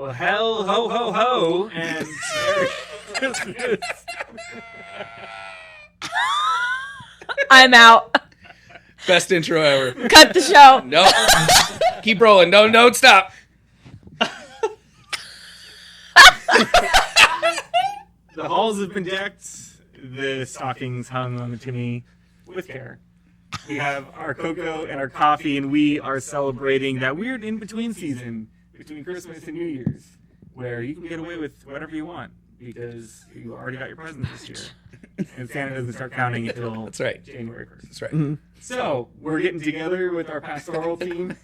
Well, hell, ho, ho, ho, and Merry Christmas. I'm out. Best intro ever. Cut the show. Nope. Keep rolling. Don't stop. The halls have been decked. The stockings hung on the chimney with care. We have our cocoa and our coffee, and we are celebrating that weird in-between season between Christmas and New Year's, where you can get away with whatever you want because you already got your presents this year. And Santa doesn't start counting until That's right. January 1st. That's right. Mm-hmm. So we're getting together with our pastoral team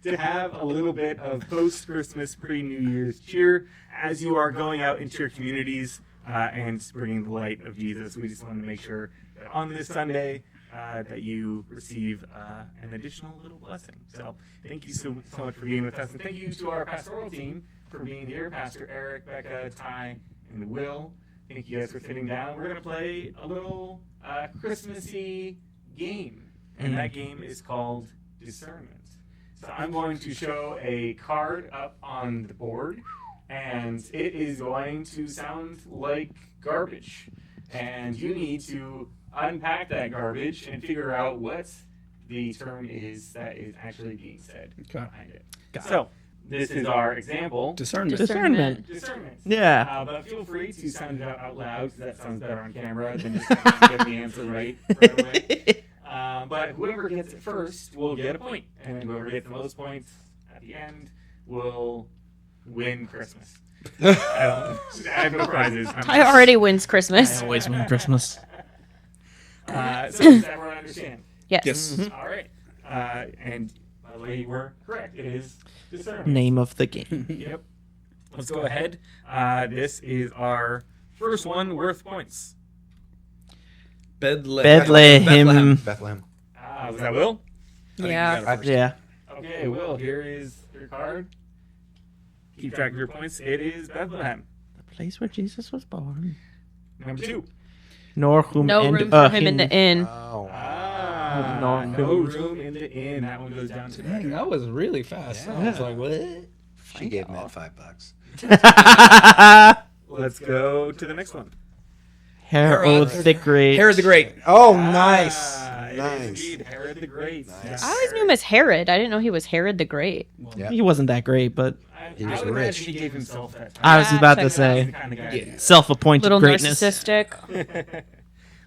to have a little bit of post-Christmas, pre-New Year's cheer as you are going out into your communities and bringing the light of Jesus. We just want to make sure that on this Sunday that you receive an additional little blessing. So thank you so much for being with us, and thank you to our pastoral team for being here, Pastor Eric, Becca, Ty, and Will. Thank you guys for sitting down. We're going to play a little Christmassy game, and that game is called Discernment. So I'm going to show a card up on the board, and it is going to sound like garbage. And you need to unpack that garbage and figure out what the term is that is actually being said behind it. So this is our example. Discernment. Discernment. Discernment. Yeah. But feel free to sound it out loud because that sounds better on camera than just get the answer right away. But whoever gets it first will get a point, and then whoever gets the most points at the end will win Christmas. I have no prizes. I already wins Christmas. Always win Christmas. So does everyone understand? Yes. Yes. All right. And by the way, you were correct. It is discernment. Name of the game. Yep. Let's go ahead. This is our first one worth points. Bethlehem. Bethlehem. Was that Will? Yeah. Yeah. Okay, Will, here is your card. Keep track of your points. It is Bethlehem. The place where Jesus was born. Number 2. Nor whom No and room for him in the inn. Oh. No room in the inn. That one goes down to Dang, that was really fast. Yeah. I was like, what? She gave Matt $5. Let's go to the next one. Herod the Great. Herod the Great. Oh, nice. It is Nice. indeed Herod the Great. Nice. I always knew him as Herod. I didn't know he was Herod the Great. Yeah. He wasn't that great, but He was I would rich. imagine he gave himself that I was title. about check to it say That's the kind of guy he is. self-appointed Little greatness. narcissistic.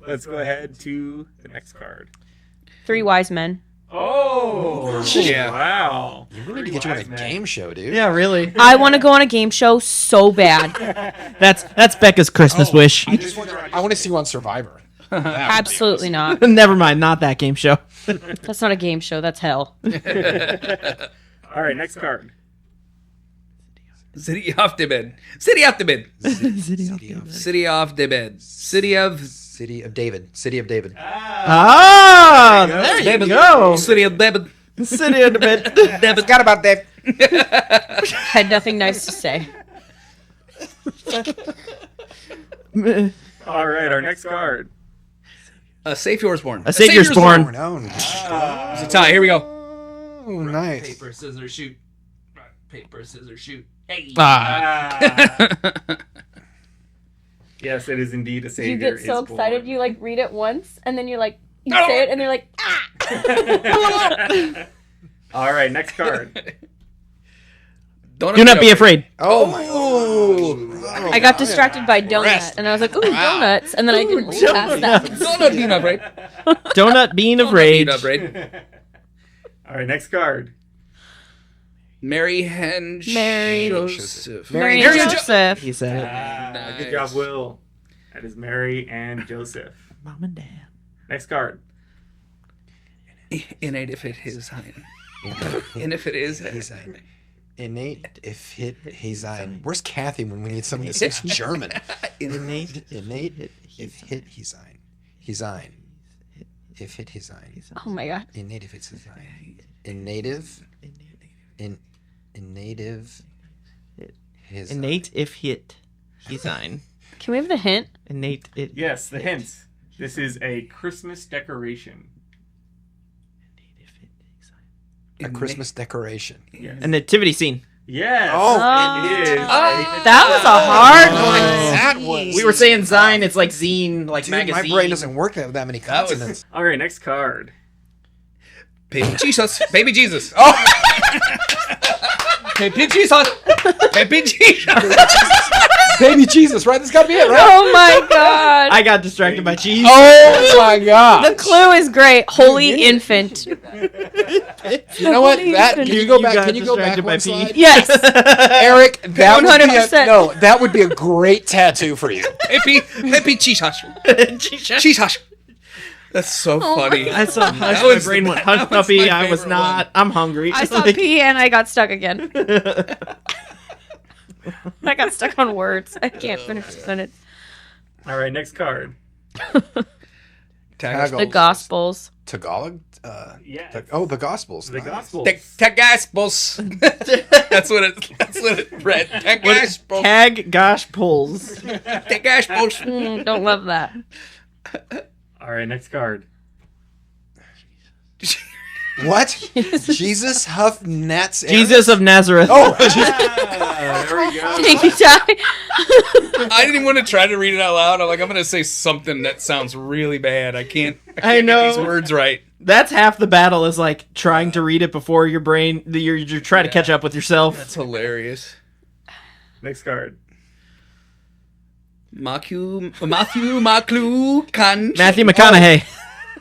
Let's go ahead to the next card. 3 wise men. Oh, Yeah. wow. We need to get you on a game show, dude. Yeah, really. I want to go on a game show so bad. That's Becca's Christmas wish. I want to see you on Survivor. Absolutely not. Never mind, not that game show. That's not a game show. That's hell. All right, next card. City of the bed. City of the bed. City of City of the bed. City of David. City of David. Ah, there you David. go. City of David. City of the bed. David. Forgot about that. Had nothing nice to say. All right, our next card. A Savior's born. A Savior's born. No. It's a tie. Here we go. Oh, nice. Paper, scissors, shoot. Rock, paper, scissors, shoot. Hey. Yes, it is indeed a savior. You get so is excited, born. you like read it once, and then you're like, you say it, and they're like, ah! All right, next card. Do not be afraid. Oh, my. I got distracted by donut, and I was like, ooh, donuts, and then I didn't move past that. Don't be afraid. Donut bean of rage. All right, next card. Mary and Mary. Joseph. Mary Mary and and Joseph. He said it. Good job, Will. That is Mary and Joseph. Mom and Dad. Next card. Innate if it is sein. And if it is Sein. Innate if it he's ein. Where's Kathy when we need someone that speaks German? Innate if it he's ein. He's ein. If it he's ein. Oh my god. Innate if it's his ein. In native. In native. His Innate if hit. He's ein. Can we have the hint? Innate it. Yes, the hint. This is a Christmas decoration. a Christmas decoration. Yes. A nativity scene. Yes. Oh, it is. That was a hard one. that was. We were saying Zine. It's like zine, like Dude, magazine. my brain doesn't work that many That was- consonants. All right, next card. Baby Jesus. Baby Jesus. Oh. Baby Jesus. Baby Jesus. Baby Jesus, right? That's got to be it, right? Oh my god. I got distracted by cheese. Oh my god! The clue is great. Holy infant. You know what? That can you go back? got Can you go distracted back by one pee. slide? Yes. Eric, that would be 100%. no. That would be a great tattoo for you. Baby Jesus. Jesus. That's so funny. I saw hush. That My was- brain went hush that was puppy. my I was favorite not. I'm hungry. I saw pee and I got stuck again. I got stuck on words. I can't finish the sentence. All right, next card. Tagalog. The Gospels. Tagalog. Yeah. The Gospels. The Nice. gospel. Tagaspos. That's what it read. Tagaspos. Tag gosh pulls. Tagaspos. Don't love that. All right, next card. What? Jesus Huff Nats. Jesus of Nazareth. Oh, There we go. Thank you, Ty. I didn't even want to try to read it out loud. I'm like, I'm gonna say something that sounds really bad. I can't I know. get these words right. That's half the battle. Is like trying to read it before your brain. You're trying to catch up with yourself. That's hilarious. Next card. Matthew Maclu Kan. Matthew McConaughey.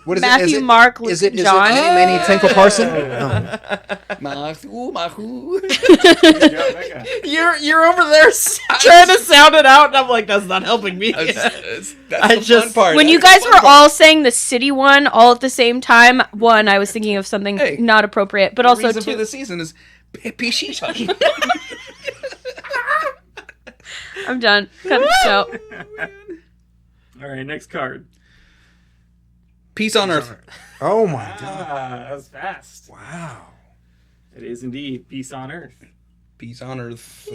what is Matthew, it? Is it, Mark, Luke, is it John. Manny Tinkle Parson? Matthew. Good job, Becca. You're over there trying to sound it out, and I'm like, that's not helping me. That's I the just- fun part. When you That's guys the were fun part. all saying the city one all at the same time, one, I was thinking of something Hey. not appropriate, but The also reason for two. the season is Pishisha. I'm done. Cut this out. All right, next card. Peace on earth. Oh my god! That was fast. Wow. It is indeed peace on earth. Peace on earth.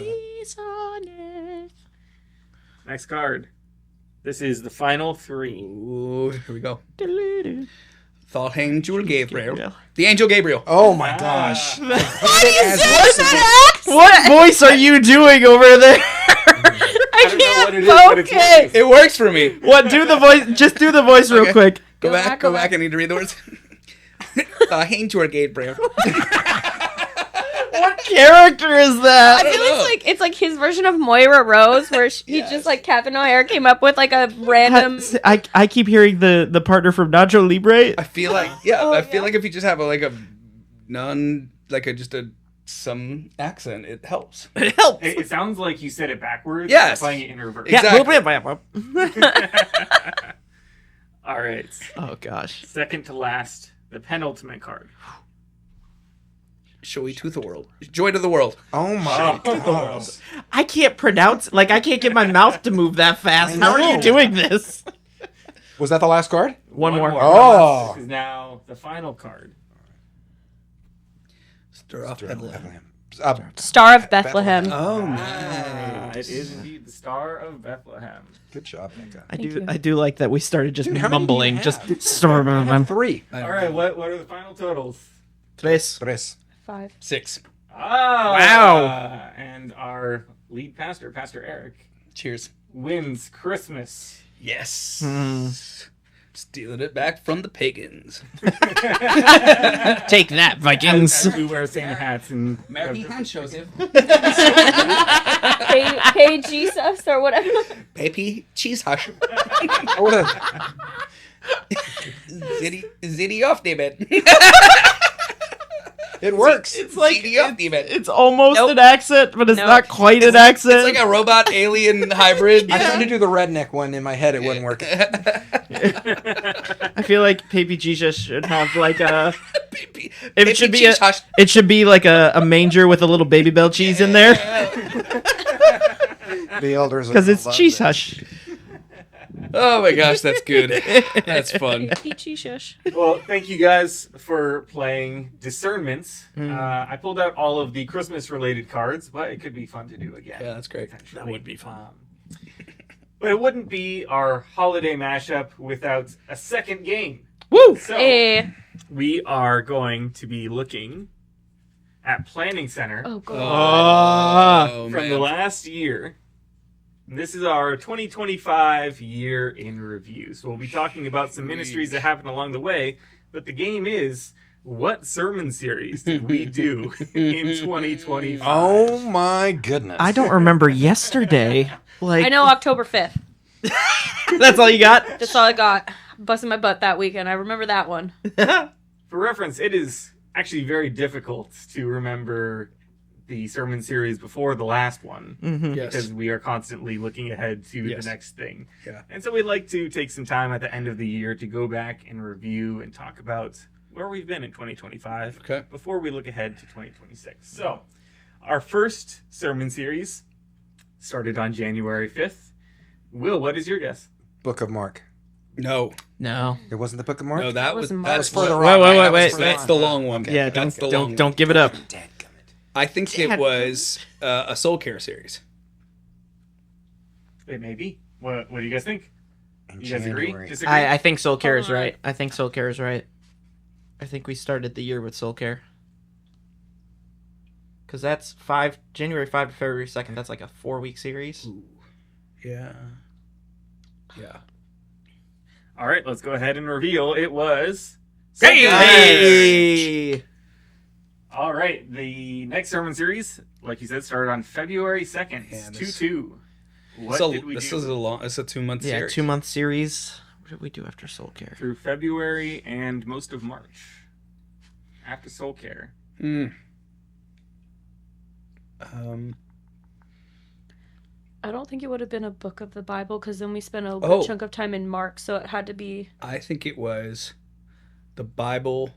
Next card. This is the final three. Ooh, here we go. Thought Angel Gabriel. The Angel Gabriel. Oh my gosh! What voice are you doing over there? I don't know what it can't is, but it's focus. It works for me. What? Do the voice. Just do the voice real Okay. quick. Go Go back. back, Go go back. back. I need to read the words. The Angel Gabriel. What character is I that? feel it's like his version of Moira Rose, where he just like Captain O'Hare came up with like a random. I keep hearing the partner from Nacho Libre. I feel like I feel like if you just have some accent, it helps. It helps. It sounds like you said it backwards. Yes. You're playing it in reverse. Exactly. All right. Oh gosh. Second to last, the penultimate card. Joy to the world. Joy to the world. Oh my god! I can't pronounce. Like I can't get my mouth to move that fast. I How are you know. doing this? Was that the last card? One more. Oh. This is now the final card. Stir off Bethlehem. Star of Bethlehem. Oh, It is indeed the Star of Bethlehem. Good job, Becca. I do like that we started just Dude, how many do you mumbling. have? Just storm. I have 3. All right, what are the final totals? Tres. 3. 5. 6. Oh, Wow. And our lead pastor, Pastor Eric, Cheers. wins Christmas. Yes. Stealing it back from the pagans. Take that, Vikings. As we wear same hats and Mary Hand Joseph. Hey Jesus or whatever. Pepe Cheese Hush. I would've- Zitty off, David. It works. It's like Zitty off, David. it's almost Nope. an accent, but it's Nope. not quite an accent. It's like a robot alien hybrid. I tried to do the redneck one in my head. It wasn't working. I feel like Pepe Jesus should have like a. Pepe It should be Cheese Hush. It should be like a manger with a little baby bell cheese in there The elders because it's love cheese it. hush. Oh my gosh, that's good. That's fun. Peachy shush. Well, thank you guys for playing Discernments. I pulled out all of the Christmas-related cards, but it could be fun to do again. Yeah, that's great. Potentially. That would be fun. But it wouldn't be our holiday mashup without a second game. Woo! So Hey. we are going to be looking at Planning Center Oh, God. Oh, from the last year. This is our 2025 year in review. So we'll be talking about some ministries that happened along the way. But the game is, what sermon series did we do in 2025? Oh my goodness. I don't remember yesterday. Like I know October 5th. that's all you got. That's all I got. Busting my butt that weekend. I remember that one. For reference, it is actually very difficult to remember the sermon series before the last one. Mm-hmm. Yes. Because we are constantly looking ahead to Yes. the next thing. Yeah. And so we'd like to take some time at the end of the year to go back and review and talk about where we've been in 2025 Okay. before we look ahead to 2026. So, our first sermon series started on January 5th. Will, what is your guess? Book of Mark. No. No. It wasn't the Book of Mark? No, that was wasn't that's Mark. further wait, on. wait, That was wait. further That's on. the long one. Okay. Yeah, That's the long don't one. don't give it up. Dadgummit. I think it was a soul care series. It may be. What do you guys think? In You guys agree? January. Disagree? I think Soul Care is Hold on. right. I think Soul Care is right. I think we started the year with Soul Care. Because that's January 5 to February 2nd. That's like a 4-week series. Yeah. Yeah. All right, let's go ahead and reveal. It was... Hey! All right, the next sermon series, like you said, started on February 2nd. Yeah, It's this- 2-2. What So did we this do is a 2-month Yeah, series. 2-month series. What did we do after Soul Care? through February and most of March? After Soul Care. I don't think it would have been a book of the Bible because then we spent a good Oh. chunk of time in Mark, so it had to be. I think it was the Bible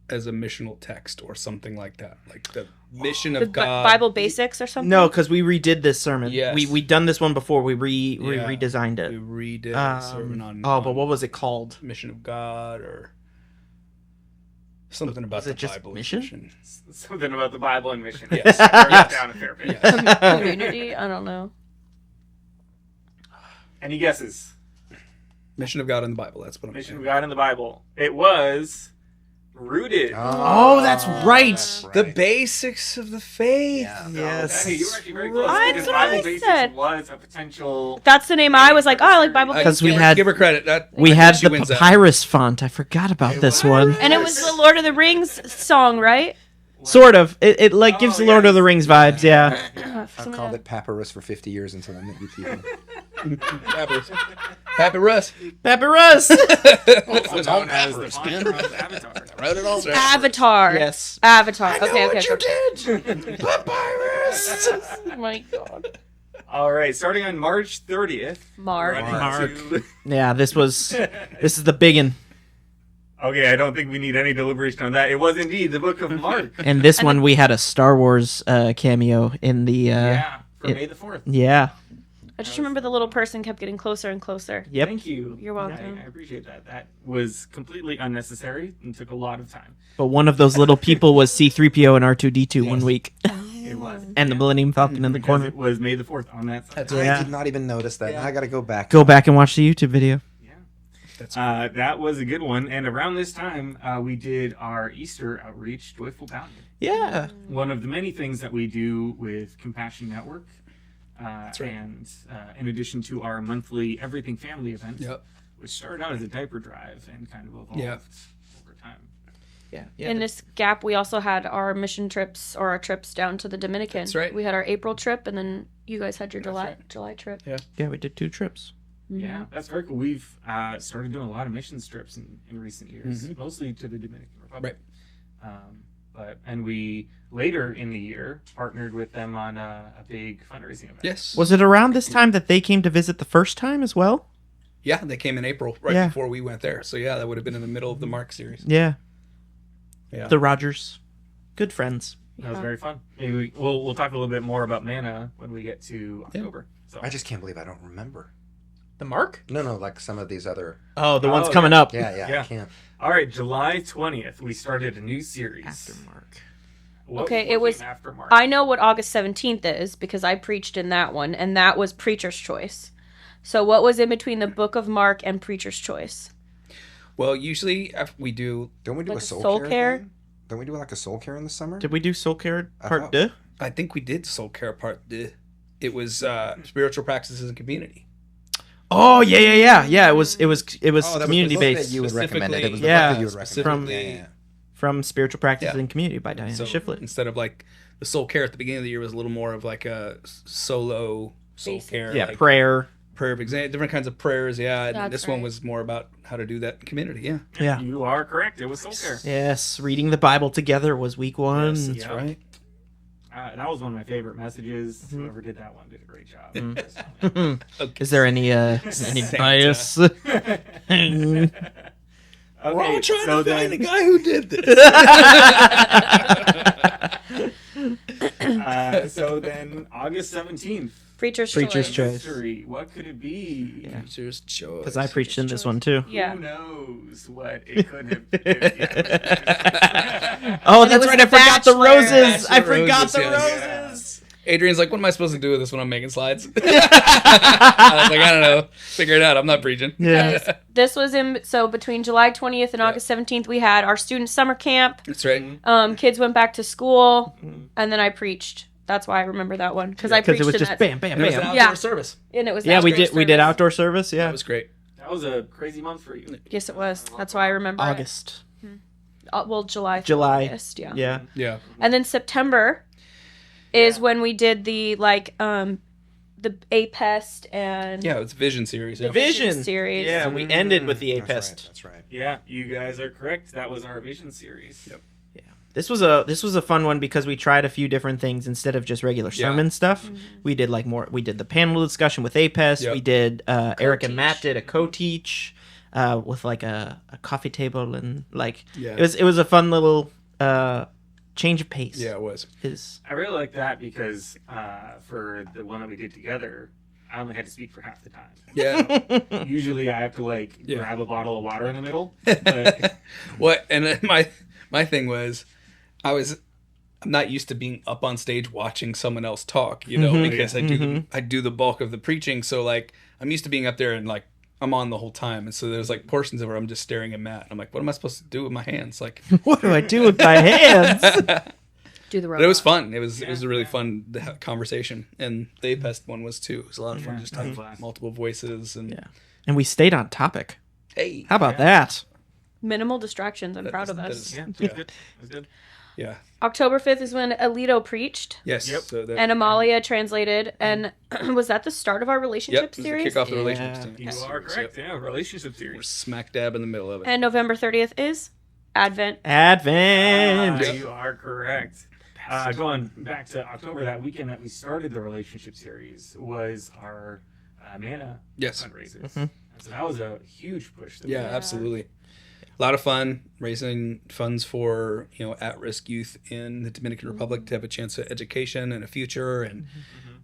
as a missional text or something like that. Like the mission The of God. Bible basics or something? No, because we redid this sermon. Yes. We done this one before. We Yeah. redesigned it. We redid a sermon on. But what was it called? Mission of God or something about Was the it just Bible. and mission? Something about the Bible and mission. Yes. Narrowed it Yes. down a fair bit. Yes. Community? I don't know. Any guesses? Mission of God in the Bible. That's what I'm Mission of saying. God in the Bible. It was Rooted. Oh, that's right. That's The right. basics of the faith. Yeah. Yes. Hey, you were actually very close. That's because what Bible I Basics said. was a potential. That's the name I was like, oh, I like Bible Because basics. we Give her- had give her credit. That we I had think she the wins that. papyrus font. I forgot about this one. And it was the Lord of the Rings song, right? Sort of. It like gives Oh, Lord yes. of the Rings vibes. Yeah. I've called it papyrus for 50 years until I met you people. Papyrus. Papyrus. Papyrus. Also known as the font from Avatar. Wrote it all. Avatar. Yes. Avatar. Okay, okay. did! Papyrus! Oh my god. All right, starting on March 30th. Mark. running Mark. to- Yeah. This is the big one. Okay, I don't think we need any deliberation on that. It was indeed the Book of Mark. And this one we had a Star Wars cameo in the. Yeah, for it- May the 4th. Yeah. I just remember the little person kept getting closer and closer. Yep. Thank you. You're welcome. Yeah, I appreciate that. That was completely unnecessary and took a lot of time. But one of those little people was C-3PO and R2-D2 one week, It was. and the Millennium Falcon in the Because corner. it was May the 4th on that side. That's Yeah. I did not even notice that. Now I got to go back. Go back and watch the YouTube video. Yeah. That was a good one. And around this time, we did our Easter outreach, Joyful Bounty. Yeah. One of the many things that we do with Compassion Network. right. And in addition to our monthly Everything Family event, Yep. which started out as a diaper drive and kind of evolved Yeah. over time. Yeah. In this gap, we also had our mission trips or our trips down to the Dominican. That's right. We had our April trip, and then you guys had your That's July right. trip. Yeah, we did 2 trips. Yeah, that's very cool. We've started doing a lot of mission trips in recent years, mostly to the Dominican Republic. And we later in the year partnered with them on a big fundraising event. Yes. Was it around this time that they came to visit the first time as well? Yeah, they came in April, right Yeah. before we went there. So yeah, that would have been in the middle of the Mark series. Yeah. Yeah. The Rogers. Good friends. That was very fun. Maybe we'll talk a little bit more about Manna when we get to October. So I just can't believe I don't remember. The Mark? No, like some of these other. Oh, the ones Oh, coming yeah. up. Yeah, Yeah. I can't. all right, July 20th, we started a new series. After Mark. Okay, What it was- came after March? I know what August 17th is because I preached in that one, and that was Preacher's Choice. So what was in between the Book of Mark and Preacher's Choice? Well, usually we do. Don't we do Like a a soul, soul care? care? thing? Don't we do like a soul care in the summer? Did we do soul care I part thought- 2? I think we did soul care part 2. It was spiritual practices and community. Oh yeah. It was Oh, that was the community book based. that you would recommend it. It was the Yeah, book that you would recommend. specifically- Yeah. From Spiritual Practices Yeah. and Community by Diana So Shiflett. instead of like the soul care at the beginning of the year was a little more of like a solo soul Basic. care. Yeah, like prayer. prayer of exam, different kinds of prayers. Yeah, and That's this one right. was more about how to do that in community. Yeah, Yeah. You are correct. It was soul care. Yes, reading the Bible together was week 1. Yes, that's Yeah. right. That was one of my favorite messages. Whoever did that one did a great job. Is there any Santa. bias? Okay, We're all trying so to find the then, guy who did this. so then August 17th. Preacher's Preacher's choice. Choice. Mystery. What could it be? Yeah. Teacher's choice. Because I preached in this one too. Yeah. Who knows what it could have been? Oh, And it that's was right. I The forgot the Bachelor. roses. I Bachelor forgot roses, the yes. roses. Adrian's like, what am I supposed to do with this when I'm making slides? I was like, I don't know. Figure it out. I'm not preaching. Yeah. This was so between July 20th and August 17th, we had our student summer camp. That's right. Kids went back to school, and then I preached. That's why I remember that one because I Because preached it was in just that, bam, bam, And it was an bam. outdoor Yeah. service. and it was Yeah, we outdoor did. We did service. outdoor service. Yeah. That was great. That was a crazy month for you. Yes, it was. That's why I remember it. August. Well, July. through July. August, yeah. Yeah. Yeah. And then September is when we did the the APEST and Yeah, it's Vision series. Yeah. Vision series. Yeah, we ended with the That's APEST. right. That's right. Yeah, you guys are correct. That was our vision series. Yep. This was a fun one because we tried a few different things instead of just regular Yeah. sermon stuff. We did like more. We did the panel discussion with APEST. Yep. We did Eric and Co-teach. Matt did a co-teach with like a coffee table and like Yeah. it was a fun little change of pace. Yeah, it was. Is I really like that because for the one that we did together, I only had to speak for half the time. Yeah. Usually I have to Yeah. grab a bottle of water in the middle. But What? And then my thing was, I'm not used to being up on stage watching someone else talk, you know, because I do the bulk of the preaching. So like I'm used to being up there and like I'm on the whole time. And so there's like portions of where I'm just staring at Matt. And I'm like, what am I supposed to do with my hands? Like, what do I do with my hands? Do the robot. but it was fun. It was a really fun conversation. And the APEST one was too. It was a lot of fun Yeah, just to have class. multiple voices and Yeah. And we stayed on topic. hey. How about that? Minimal distractions. I'm That proud is- of that us. is- yeah, it was Yeah. good. It was good. Yeah. October 5th is when Alito preached Yes. Yep. So that, and Amalia translated. And was that the start of our relationship yep. series? Kick off the Yeah. relationship You series, are correct. yep. Yeah, relationship We're series. smack dab in the middle of it. And November 30th is Advent. Advent. You are correct. Going back to October, that weekend that we started the relationship series was our Manna Yes. fundraisers. And so that was a huge push. That we Yeah, had. absolutely. A lot of fun raising funds for at-risk youth in the Dominican Republic to have a chance at education and a future, and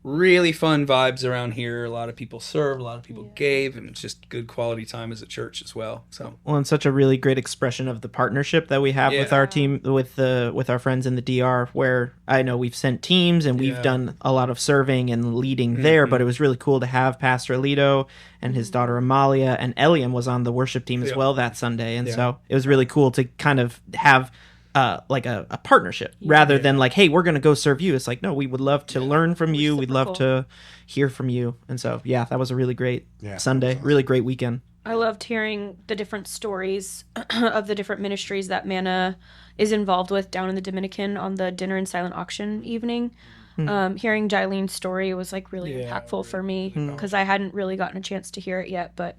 really fun vibes around here. A lot of people served, a lot of people gave, and it's just good quality time as a church as well. So Well, and such a really great expression of the partnership that we have with Yeah. our team, with our friends in the DR. Where I know we've sent teams and we've Yeah. done a lot of serving and leading there, but it was really cool to have Pastor Alito and his daughter Amalia, and Eliam was on the worship team as Yeah. well that Sunday, and Yeah. so it was really cool to kind of have. Like a partnership rather than like, hey, we're gonna go serve you. It's like, no, we would love to learn from you. We'd love to hear from you. And so yeah, that was a really great Sunday, really great weekend. I loved hearing the different stories of the different ministries that Manna is involved with down in the Dominican on the dinner and silent auction evening. Hearing Jailene's story was like really impactful for me because I hadn't really gotten a chance to hear it yet, but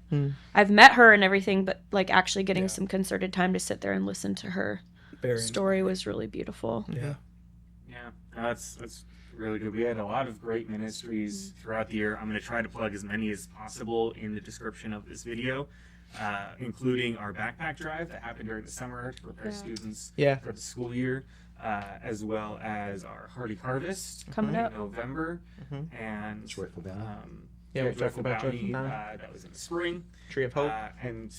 I've met her and everything, but like actually getting some concerted time to sit there and listen to her story was really beautiful. yeah, Yeah, that's really good. We had a lot of great ministries throughout the year. I'm going to try to plug as many as possible in the description of this video, including our backpack drive that happened during the summer to prepare students for the school year, as well as our Hearty Harvest Coming in up. November, and Joyful Bounty. Joyful Bounty that was in the spring, Tree of Hope. and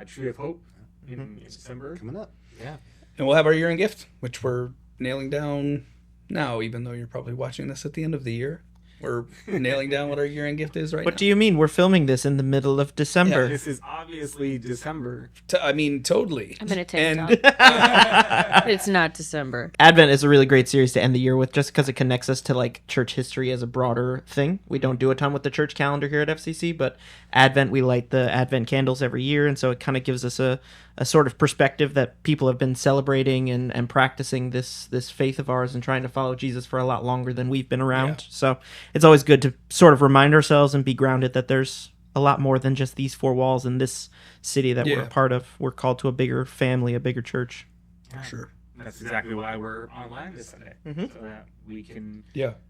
Tree of Hope in December. Coming up. Yeah. and we'll have our year-end gift, which we're nailing down now, even though you're probably watching this at the end of the year. We're nailing down what our year-end gift is right What now. do you mean? We're filming this in the middle of December. This is obviously December. I mean, totally. I'm gonna take And it off. It's not December. Advent is a really great series to end the year with, just because it connects us to like church history as a broader thing. We don't do a ton with the church calendar here at FCC, but Advent, we light the Advent candles every year, and so it kind of gives us a sort of perspective that people have been celebrating and practicing this faith of ours and trying to follow Jesus for a lot longer than we've been around. Yeah. So it's always good to sort of remind ourselves and be grounded that there's a lot more than just these four walls in this city that we're a part of. We're called to a bigger family, a bigger church. Yeah. Sure. That's exactly why we're online this Sunday, so that we can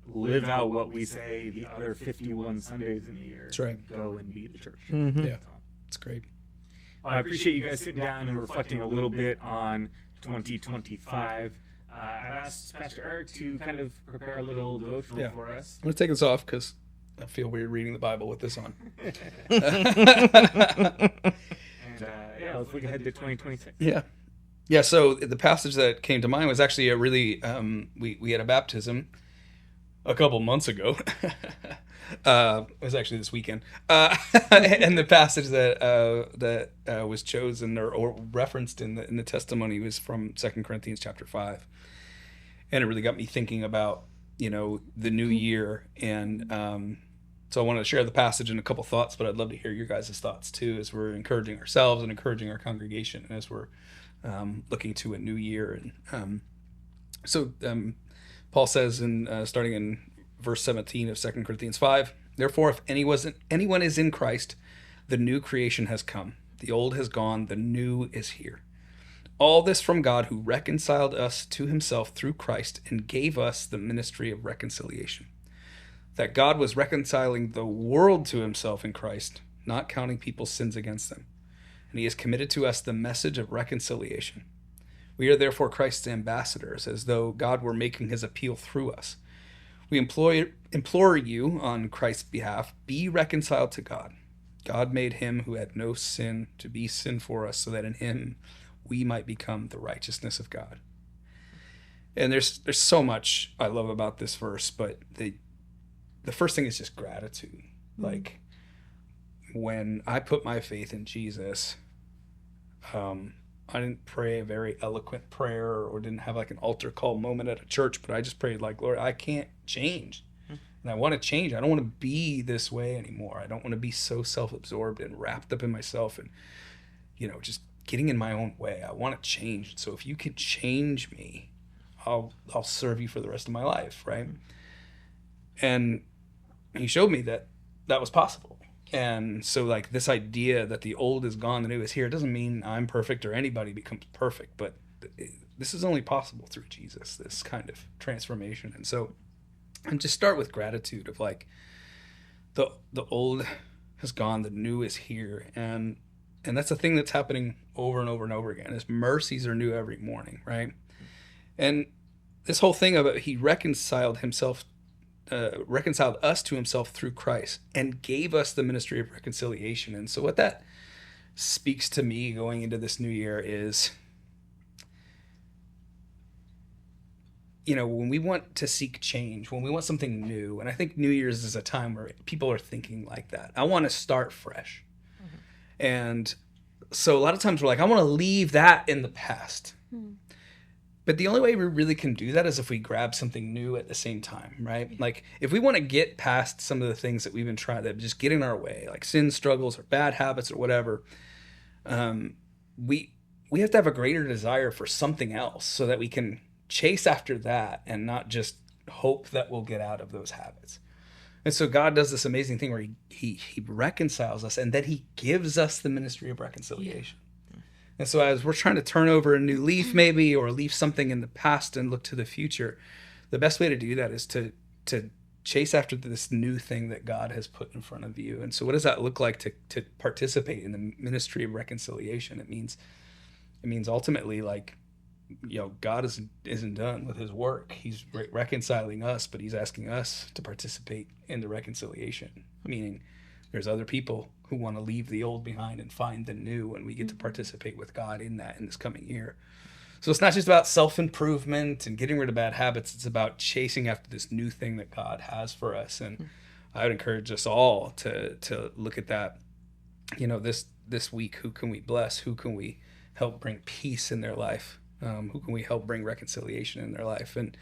live out what we say the other 51 Sundays in the year. That's right. Go and be the church. Mm-hmm. Yeah, it's great. Well, I appreciate you guys sitting down and reflecting a little bit on 2025. I asked Pastor Eric to kind of prepare a little devotional for us. I'm going to take this off because I feel weird reading the Bible with this on. And let's look ahead to 2026. Yeah, so the passage that came to mind was actually a really, we had a baptism a couple months ago. It was actually this weekend. And the passage that was chosen or referenced in the testimony was from 2 Corinthians chapter 5. And it really got me thinking about, the new year. And so I wanted to share the passage and a couple thoughts, but I'd love to hear your guys' thoughts too, as we're encouraging ourselves and encouraging our congregation, and as we're looking to a new year. And so Paul says, starting in verse 17 of 2 Corinthians 5, "Therefore, if anyone is in Christ, the new creation has come. The old has gone, the new is here. All this from God, who reconciled us to himself through Christ and gave us the ministry of reconciliation. That God was reconciling the world to himself in Christ, not counting people's sins against them. And he has committed to us the message of reconciliation. We are therefore Christ's ambassadors, as though God were making his appeal through us. We implore you on Christ's behalf, be reconciled to God. God made him who had no sin to be sin for us, so that in him we might become the righteousness of God." And there's so much I love about this verse, but the first thing is just gratitude. Like, when I put my faith in Jesus, I didn't pray a very eloquent prayer or didn't have like an altar call moment at a church, but I just prayed like, Lord, I can't change. And I want to change. I don't want to be this way anymore. I don't want to be so self-absorbed and wrapped up in myself and, just getting in my own way. I want to change. So if you could change me, I'll serve you for the rest of my life, right? And he showed me that was possible. And so like this idea that the old is gone, the new is here, doesn't mean I'm perfect or anybody becomes perfect, but this is only possible through Jesus, this kind of transformation. And so, and just start with gratitude of like, the old has gone, the new is here. And that's a thing that's happening over and over and over again. His mercies are new every morning, right? And this whole thing about he reconciled us to himself through Christ and gave us the ministry of reconciliation. And so what that speaks to me going into this new year is, when we want to seek change, when we want something new, and I think New Year's is a time where people are thinking like that. I want to start fresh. And so a lot of times we're like, I want to leave that in the past. But the only way we really can do that is if we grab something new at the same time, right? Like if we want to get past some of the things that we've been trying to just get in our way, like sin struggles or bad habits or whatever, we have to have a greater desire for something else so that we can chase after that and not just hope that we'll get out of those habits. And so God does this amazing thing where he reconciles us, and then he gives us the ministry of reconciliation. And so as we're trying to turn over a new leaf maybe, or leave something in the past and look to the future, the best way to do that is to chase after this new thing that God has put in front of you. And so what does that look like to participate in the ministry of reconciliation? It means ultimately like, God isn't done with his work. He's reconciling us, but he's asking us to participate in the reconciliation, meaning there's other people who want to leave the old behind and find the new, and we get to participate with God in that in this coming year. So it's not just about self-improvement and getting rid of bad habits. It's about chasing after this new thing that God has for us. And I would encourage us all to look at that. You know, this week, who can we bless? Who can we help bring peace in their life? Who can we help bring reconciliation in their life? And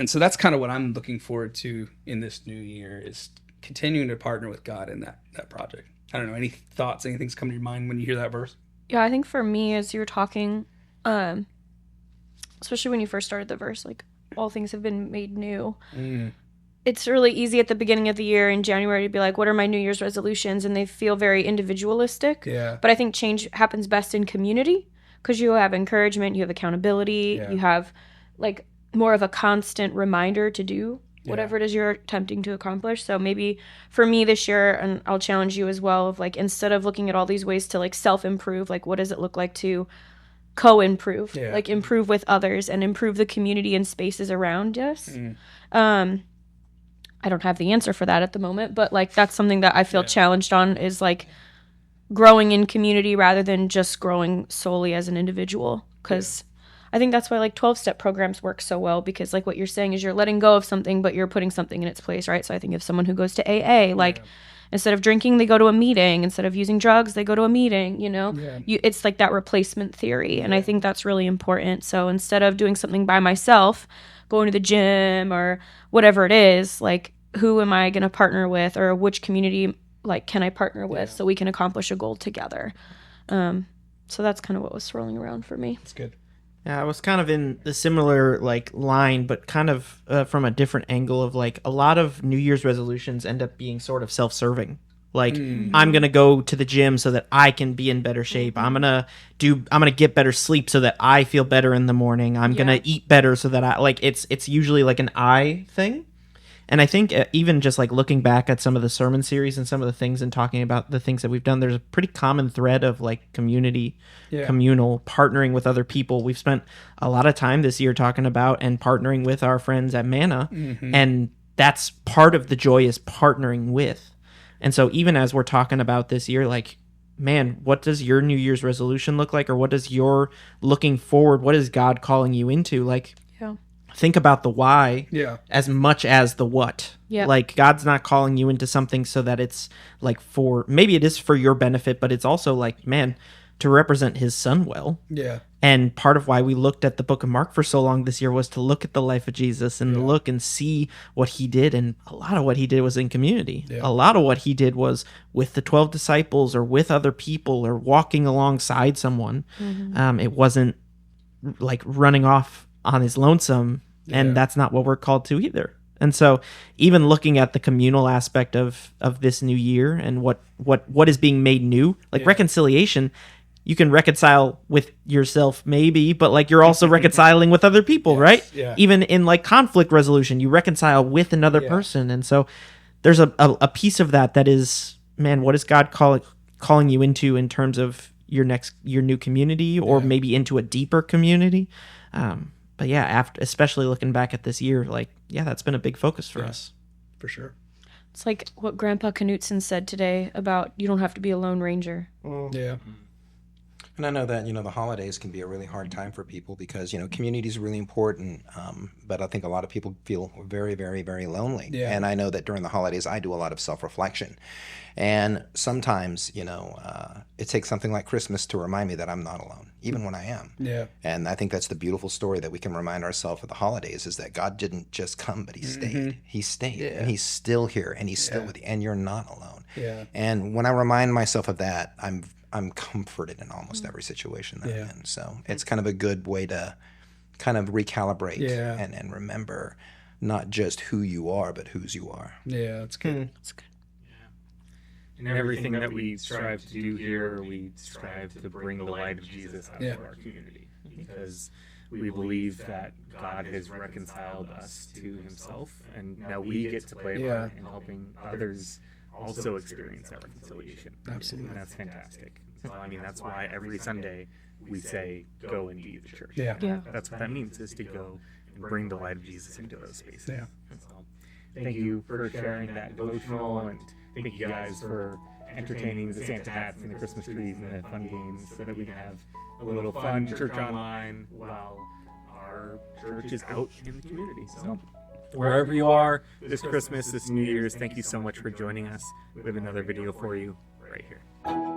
so that's kind of what I'm looking forward to in this new year, is continuing to partner with God in that project. I don't know, any thoughts, anything's come to your mind when you hear that verse? Yeah, I think for me, as you were talking, especially when you first started the verse, like, all things have been made new. It's really easy at the beginning of the year in January to be like, what are my New Year's resolutions? And they feel very individualistic. Yeah. But I think change happens best in community, because you have encouragement, you have accountability, you have like more of a constant reminder to do whatever it is you're attempting to accomplish. So maybe for me this year, and I'll challenge you as well, of like, instead of looking at all these ways to like self-improve, like what does it look like to co-improve, like improve with others and improve the community and spaces around us. I don't have the answer for that at the moment, but like that's something that I feel challenged on, is like growing in community rather than just growing solely as an individual. Because I think that's why like 12-step programs work so well, because like what you're saying is you're letting go of something, but you're putting something in its place, right? So I think of someone who goes to AA, like instead of drinking, they go to a meeting. Instead of using drugs, they go to a meeting, you know? It's like that replacement theory. And I think that's really important. So instead of doing something by myself, going to the gym or whatever it is, like who am I going to partner with, or which community like can I partner with so we can accomplish a goal together? So that's kind of what was swirling around for me. That's good. Yeah, I was kind of in the similar like line, but kind of from a different angle of like a lot of New Year's resolutions end up being sort of self-serving. Like I'm going to go to the gym so that I can be in better shape. I'm going to get better sleep so that I feel better in the morning. I'm going to eat better so that I like it's usually like an I thing. And I think even just like looking back at some of the sermon series and some of the things and talking about the things that we've done, there's a pretty common thread of like community, communal, partnering with other people. We've spent a lot of time this year talking about and partnering with our friends at Manna. And that's part of the joy, is partnering with. And so even as we're talking about this year, like, man, what does your New Year's resolution look like? Or what does your looking forward, what is God calling you into? Like, think about the why as much as the what. Like, God's not calling you into something so that it's like maybe it is for your benefit, but it's also like, man, to represent his son well. And part of why we looked at the book of Mark for so long this year was to look at the life of Jesus and look and see what he did. And a lot of what he did was in community. A lot of what he did was with the 12 disciples or with other people or walking alongside someone. It wasn't like running off on his lonesome, and that's not what we're called to either. And so even looking at the communal aspect of this new year and what is being made new, like reconciliation, you can reconcile with yourself maybe, but like you're also reconciling with other people, right? Even in like conflict resolution, you reconcile with another person. And so there's a piece of that is, man, what is God calling you into in terms of your new community, or maybe into a deeper community? But yeah, especially looking back at this year, like, that's been a big focus for us. For sure. It's like what Grandpa Knutson said today about you don't have to be a Lone Ranger. And I know that, the holidays can be a really hard time for people because, community is really important. But I think a lot of people feel very, very, very lonely. And I know that during the holidays, I do a lot of self-reflection. And sometimes, it takes something like Christmas to remind me that I'm not alone, even when I am. And I think that's the beautiful story that we can remind ourselves of the holidays, is that God didn't just come, but he stayed. He stayed. And he's still here, and he's still with you, and you're not alone. And when I remind myself of that, I'm comforted in almost every situation that I'm in. So it's kind of a good way to kind of recalibrate and remember not just who you are, but whose you are. That's good. That's good. And everything that we strive to do here, we strive to bring the light of Jesus out of our community, because we believe that God has reconciled us to himself, and now we get to play a part in helping others also experience that reconciliation. Absolutely. And that's fantastic. So, that's why every Sunday we say, go and be the church. That's what that means, is to go and bring the light of Jesus into those spaces. So, thank you for sharing that devotional, and thank you guys for entertaining the Santa hats and the Christmas trees and the fun games so that we can have a little fun church online while our church is out in the community. So wherever you are this Christmas, this New Year's, thank you so much for joining us. We have another video for you right here.